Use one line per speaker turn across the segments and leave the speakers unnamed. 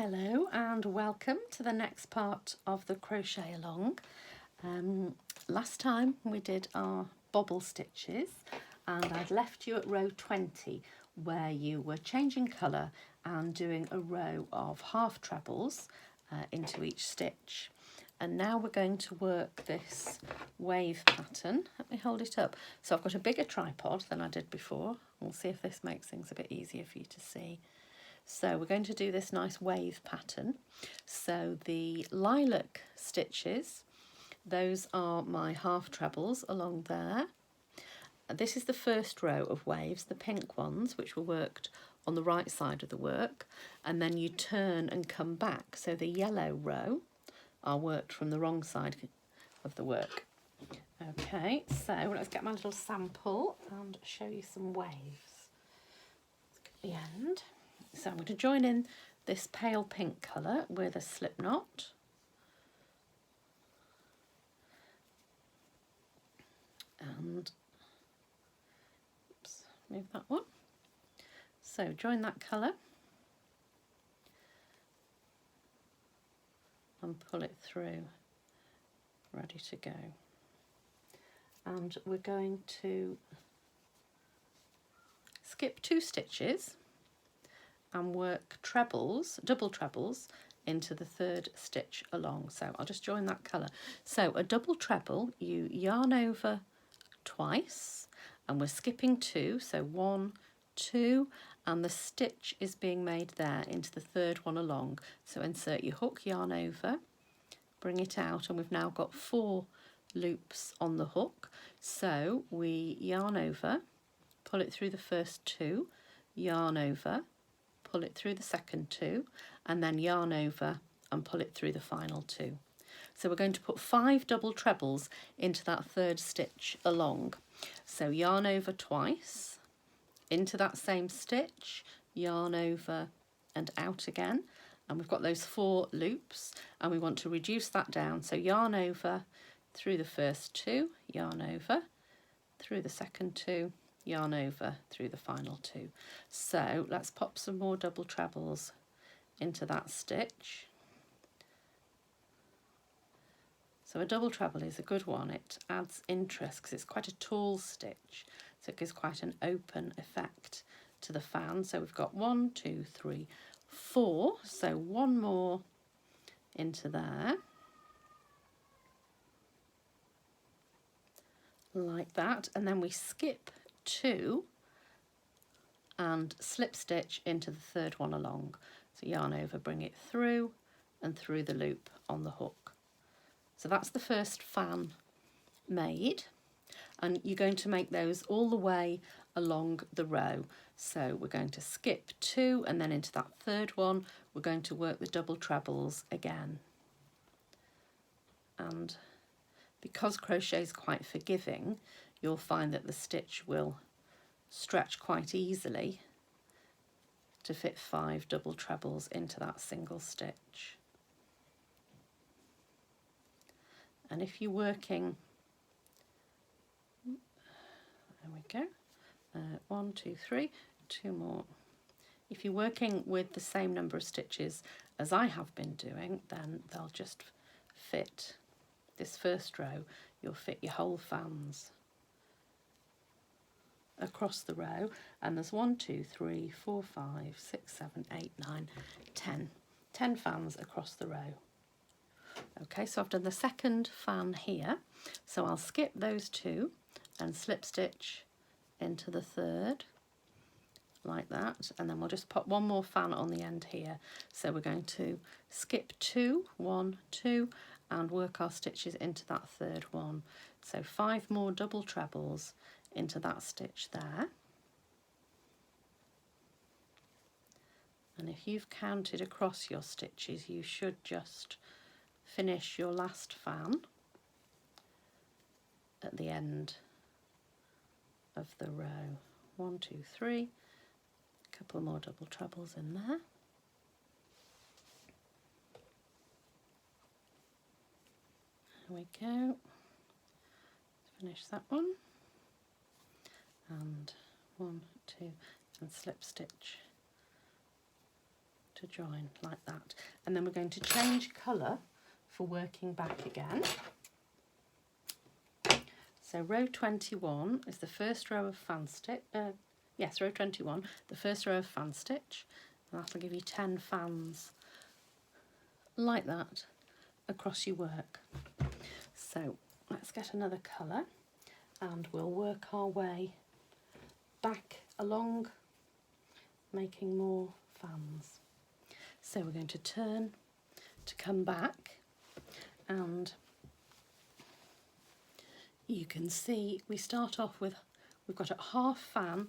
Hello and welcome to the next part of the crochet along. Last time we did our bobble stitches and I'd left you at row 20 where you were changing colour and doing a row of half trebles into each stitch. And now we're going to work this wave pattern. Let me hold it up. So I've got a bigger tripod than I did before. We'll see if this makes things a bit easier for you to see. So we're going to do this nice wave pattern. So the lilac stitches, those are my half trebles along there. This is the first row of waves, the pink ones, which were worked on the right side of the work, and then you turn and come back. So the yellow row are worked from the wrong side of the work. Okay, so let's get my little sample and show you some waves. Let's get the end. So I'm going to join in this pale pink colour with a slip knot. And oops, move that one. So join that colour and pull it through, ready to go. And we're going to skip 2 stitches and work trebles, double trebles, into the third stitch along. So I'll just join that colour. So a double treble, you yarn over twice, and we're skipping 2, so 1, 2, and the stitch is being made there into the third one along. So insert your hook, yarn over, bring it out, and we've now got 4 loops on the hook. So we yarn over, pull it through the first 2, yarn over, pull it through the second 2, and then yarn over and pull it through the final 2. So we're going to put 5 double trebles into that third stitch along. So yarn over twice, into that same stitch, yarn over and out again, and we've got those 4 loops, and we want to reduce that down. So yarn over through the first 2, yarn over through the second 2, yarn over through the final 2. So let's pop some more double trebles into that stitch. So a double treble is a good one. It adds interest because it's quite a tall stitch, so it gives quite an open effect to the fan. So we've got 1, 2, 3, 4, so 1 more into there, like that, and then we skip 2 and slip stitch into the third one along. So yarn over, bring it through and through the loop on the hook. So that's the first fan made, and you're going to make those all the way along the row. So we're going to skip 2, and then into that third one we're going to work the double trebles again. And because crochet is quite forgiving, you'll find that the stitch will stretch quite easily to fit 5 double trebles into that single stitch. And if you're working, there we go, 1, 2, 3, 2 more. If you're working with the same number of stitches as I have been doing, then they'll just fit this first row. You'll fit your whole fans across the row, and there's 1, 2, 3, 4, 5, 6, 7, 8, 9, 10. 10 fans across the row. Okay, so I've done the second fan here, so I'll skip those 2 and slip stitch into the third, like that, and then we'll just pop 1 more fan on the end here. So we're going to skip 2, 1, 2, and work our stitches into that third one. So 5 more double trebles into that stitch there. And if you've counted across your stitches, you should just finish your last fan at the end of the row. 1, 2, 3, a couple more double trebles in there. There we go. Finish that one. And 1, 2, and slip stitch to join like that. And then we're going to change colour for working back again. So row 21 is the first row of fan stitch, yes, row 21, the first row of fan stitch, and that'll give you 10 fans like that across your work. So let's get another colour and we'll work our way back along, making more fans. So we're going to turn to come back, and you can see we start off with, we've got a half fan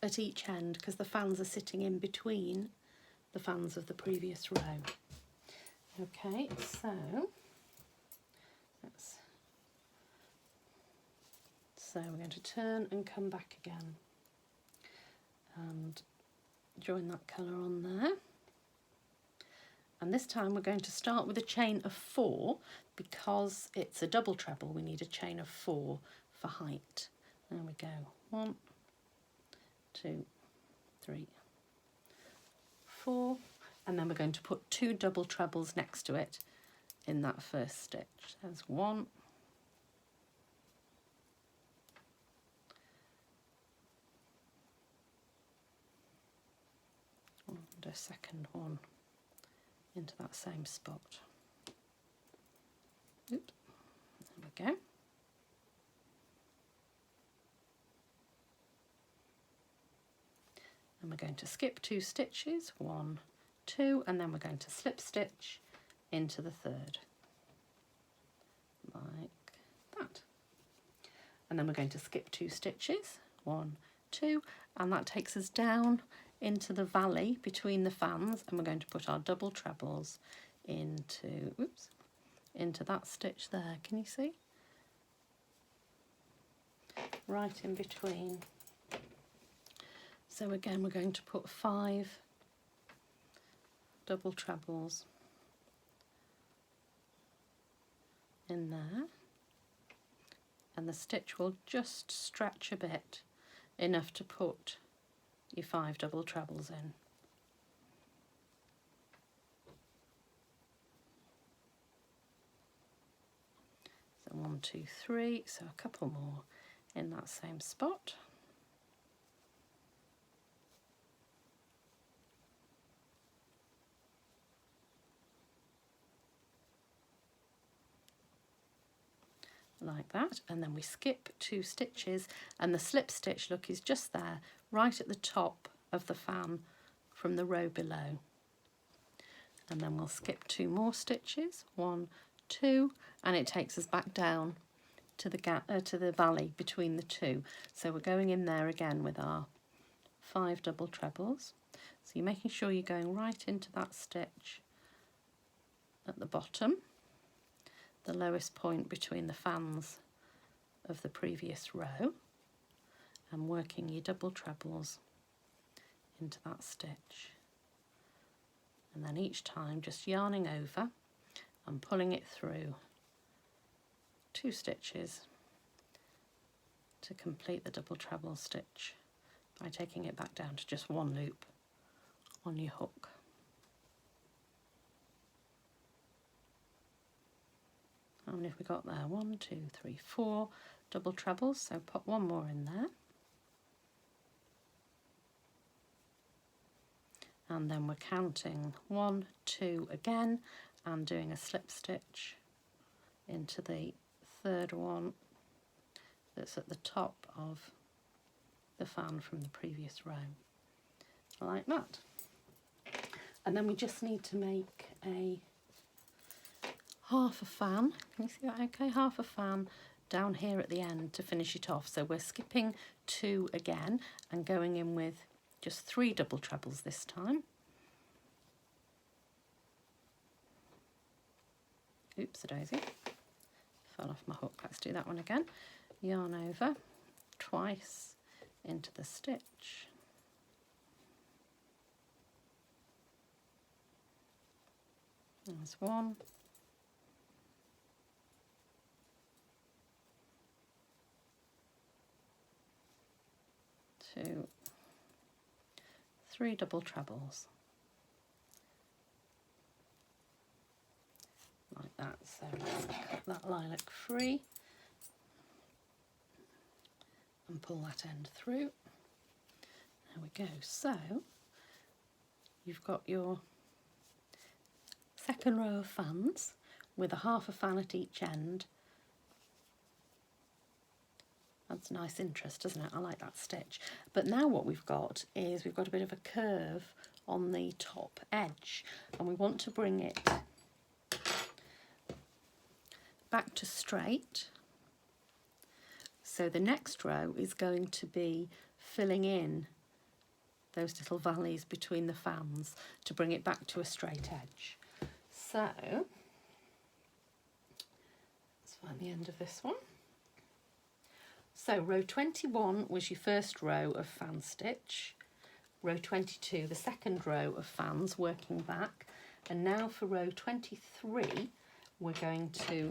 at each end because the fans are sitting in between the fans of the previous row. Okay, so we're going to turn and come back again and join that colour on there. And this time we're going to start with a chain of 4 because it's a double treble. We need a chain of 4 for height. There we go. 1, 2, 3, 4. And then we're going to put 2 double trebles next to it in that first stitch. There's 1. And a second one into that same spot. Oops, there we go. And we're going to skip 2 stitches, 1, 2, and then we're going to slip stitch into the third, like that. And then we're going to skip 2 stitches, 1, 2, and that takes us down into the valley between the fans, and we're going to put our double trebles into, oops, into that stitch there. Can you see? Right in between. So again, we're going to put 5 double trebles in there, and the stitch will just stretch a bit, enough to put your 5 double trebles in. So 1, 2, 3, so a couple more in that same spot. Like that, and then we skip 2 stitches, and the slip stitch, look, is just there right at the top of the fan from the row below. And then we'll skip 2 more stitches, 1, 2, and it takes us back down to the gap, to the valley between the 2. So we're going in there again with our 5 double trebles. So you're making sure you're going right into that stitch at the bottom, the lowest point between the fans of the previous row, and working your double trebles into that stitch. And then each time just yarning over and pulling it through 2 stitches to complete the double treble stitch by taking it back down to just 1 loop on your hook. How many have we got there? 1, 2, 3, 4 double trebles, so pop 1 more in there. And then we're counting 1, 2 again and doing a slip stitch into the third one that's at the top of the fan from the previous row, like that. And then we just need to make a half a fan. Can you see that okay? Half a fan down here at the end to finish it off. So we're skipping 2 again and going in with just 3 double trebles this time. Oops a daisy, fell off my hook. Let's do that one again. Yarn over twice into the stitch. There's 1. 2, 3 double trebles like that. So let's cut that lilac free and pull that end through. There we go. So you've got your second row of fans with a half a fan at each end. That's nice interest, doesn't it? I like that stitch. But now what we've got is we've got a bit of a curve on the top edge, and we want to bring it back to straight. So the next row is going to be filling in those little valleys between the fans to bring it back to a straight edge. So let's find the end of this one. So row 21 was your first row of fan stitch, row 22 the second row of fans working back, and now for row 23 we're going to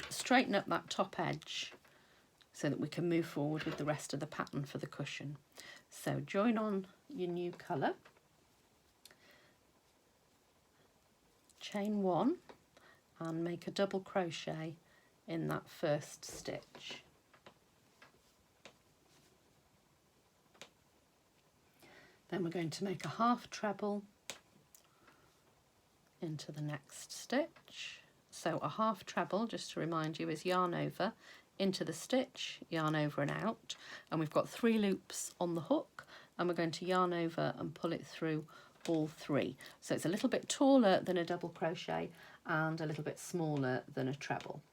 straighten up that top edge so that we can move forward with the rest of the pattern for the cushion. So join on your new colour, chain 1 and make a double crochet in that first stitch. Then we're going to make a half treble into the next stitch. So a half treble, just to remind you, is yarn over into the stitch, yarn over and out, and we've got 3 loops on the hook, and we're going to yarn over and pull it through all 3. So it's a little bit taller than a double crochet and a little bit smaller than a treble.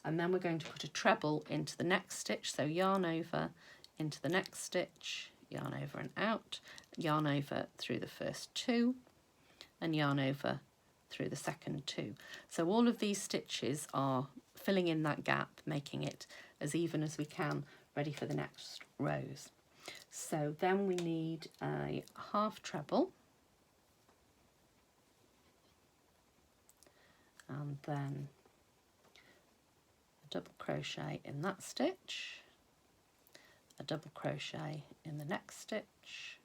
And then we're going to put a treble into the next stitch, so yarn over into the next stitch, yarn over and out, yarn over through the first 2, and yarn over through the second 2. So all of these stitches are filling in that gap, making it as even as we can, ready for the next rows. So then we need a half treble, and then a double crochet in that stitch, a double crochet in the next stitch,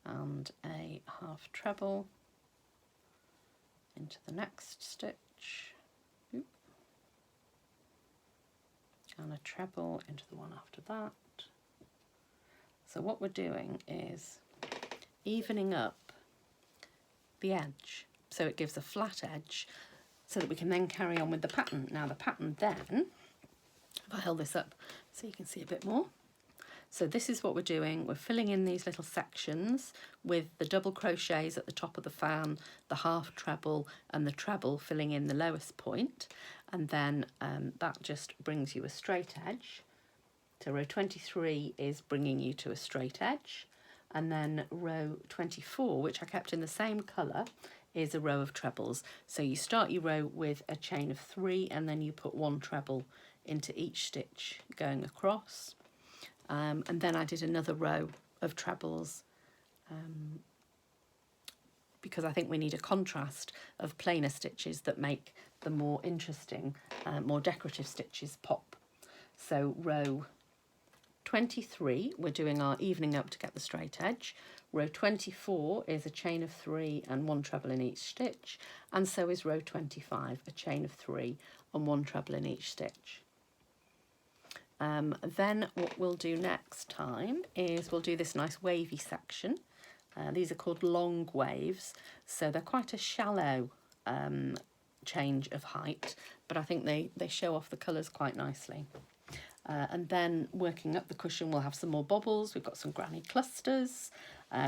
and a half treble into the next stitch, and a treble into the one after that. So what we're doing is evening up the edge so it gives a flat edge so that we can then carry on with the pattern. Now the pattern then, if I hold this up so you can see a bit more. So this is what we're doing. We're filling in these little sections with the double crochets at the top of the fan, the half treble and the treble filling in the lowest point. And then that just brings you a straight edge. So row 23 is bringing you to a straight edge. And then row 24, which I kept in the same colour, is a row of trebles. So you start your row with a chain of 3 and then you put 1 treble into each stitch going across. And then I did another row of trebles because I think we need a contrast of plainer stitches that make the more interesting, more decorative stitches pop. So row 23, we're doing our evening up to get the straight edge. Row 24 is a chain of 3 and 1 treble in each stitch, and so is row 25, a chain of 3 and 1 treble in each stitch. Then what we'll do next time is we'll do this nice wavy section. These are called long waves, so they're quite a shallow change of height, but I think they show off the colours quite nicely. And then working up the cushion, we'll have some more bobbles. We've got some granny clusters.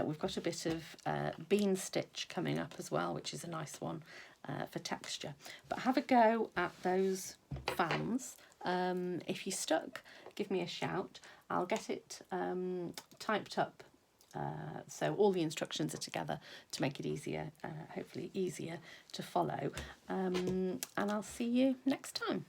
We've got a bit of bean stitch coming up as well, which is a nice one for texture. But have a go at those fans. If you're stuck, give me a shout. I'll get it typed up so all the instructions are together to make it easier, hopefully easier to follow. And I'll see you next time.